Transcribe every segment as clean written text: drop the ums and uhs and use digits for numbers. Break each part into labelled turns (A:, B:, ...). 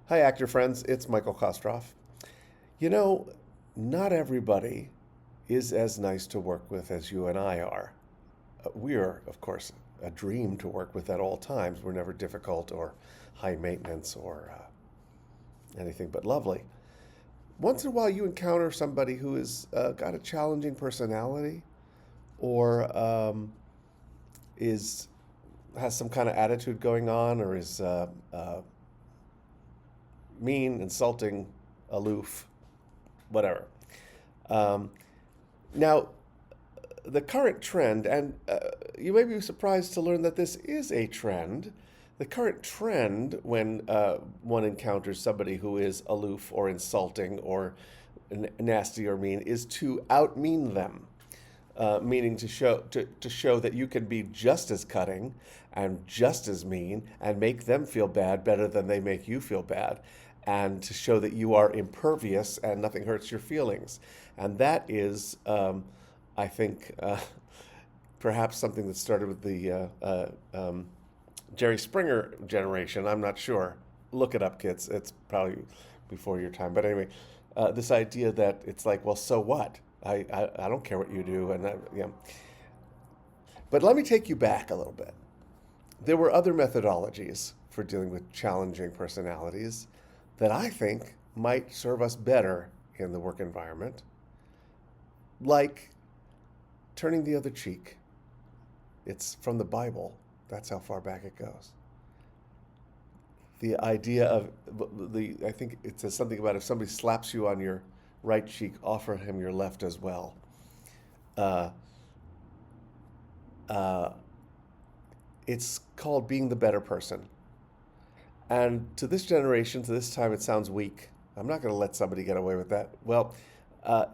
A: Hi, actor friends. It's Michael Kostroff. You know, not everybody is as nice to work with as you and I are. We are, of course, a dream to work with at all times. We're never difficult or high maintenance or anything but lovely. Once in a while, you encounter somebody who has got a challenging personality or is has some kind of attitude going on or is mean, insulting, aloof, whatever. Um, Now, the current trend, and you may be surprised to learn that this is a trend. The current trend when one encounters somebody who is aloof or insulting or nasty or mean is to outmean them, meaning to show that you can be just as cutting and just as mean and make them feel bad better than they make you feel bad, and to show that you are impervious and nothing hurts your feelings. And that is, I think, perhaps something that started with the Jerry Springer generation. I'm not sure. Look it up, kids. It's probably before your time. But anyway, this idea that it's like, well, so what? I don't care what you do, and But let me take you back a little bit. There were other methodologies for dealing with challenging personalities that I think might serve us better in the work environment, like turning the other cheek. It's from the Bible. That's how far back it goes. The idea of I think it says something about if somebody slaps you on your right cheek, offer him your left as well. Uh, uh, it's called being the better person. And to this generation, to this time, it sounds weak. I'm not going to let somebody get away with that. Well, uh,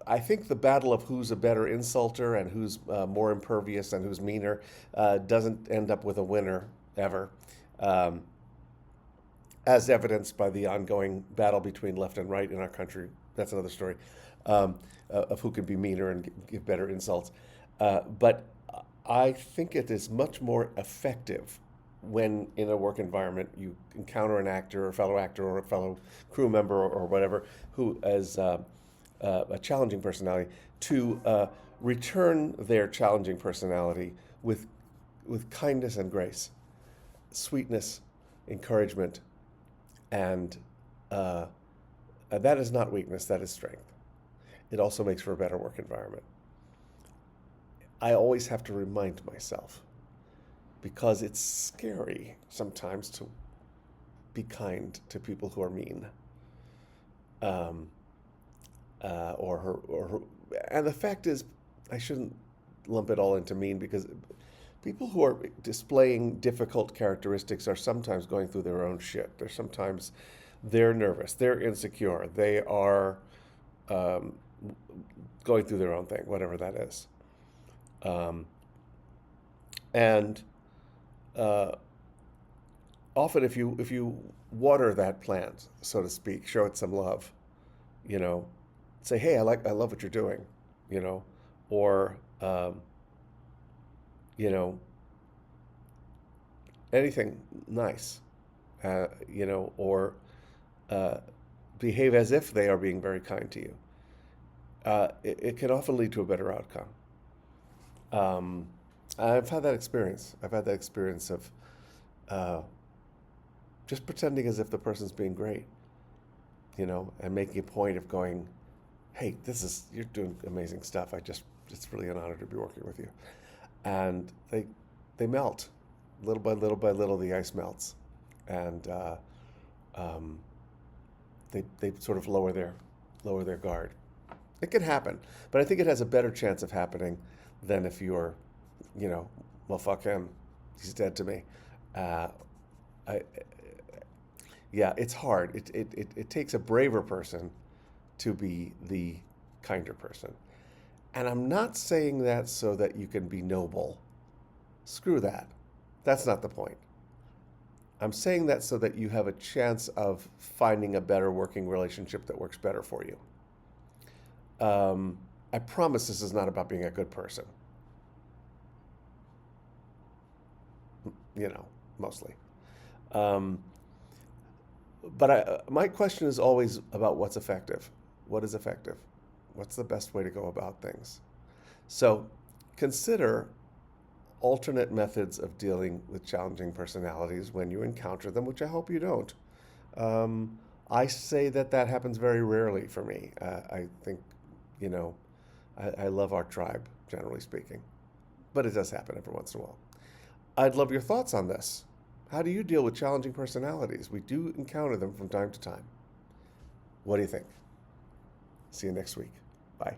A: I think the battle of who's a better insulter and who's more impervious and who's meaner doesn't end up with a winner ever, um, as evidenced by the ongoing battle between left and right in our country. That's another story, of who can be meaner and give better insults. But I think it is much more effective when in a work environment you encounter an actor or a fellow actor or a fellow crew member or whatever who is a challenging personality to return their challenging personality with kindness and grace, sweetness, encouragement, and that is not weakness, that is strength. It also makes for a better work environment. I always have to remind myself, because it's scary sometimes to be kind to people who are mean. Um, and the fact is, I shouldn't lump it all into mean, because people who are displaying difficult characteristics are sometimes going through their own shit. They're nervous, they're insecure, they are um, going through their own thing, whatever that is. Um, and uh, Often, if you water that plant, so to speak, show it some love, you know, say, hey, I love what you're doing, you know, or you know, anything nice, or uh, behave as if they are being very kind to you. It can often lead to a better outcome. Um, I've had that experience. I've had that experience of uh, just pretending as if the person's being great, and making a point of going, "Hey, you're doing amazing stuff. It's really an honor to be working with you." And they melt, little by little by little. The ice melts, and um, they sort of lower their guard. It can happen, but I think it has a better chance of happening than if you're, well, fuck him, he's dead to me. Uh, I, yeah, it's hard. It takes a braver person to be the kinder person. And I'm not saying that so that you can be noble. Screw that. That's not the point. I'm saying that so that you have a chance of finding a better working relationship that works better for you. I promise this is not about being a good person, mostly. Um, But my question is always about what's effective. What is effective? What's the best way to go about things? So consider alternate methods of dealing with challenging personalities when you encounter them, which I hope you don't. I say that that happens very rarely for me. I think, you know, I love our tribe, generally speaking, but it does happen every once in a while. I'd love your thoughts on this. How do you deal with challenging personalities? We do encounter them from time to time. What do you think? See you next week. Bye.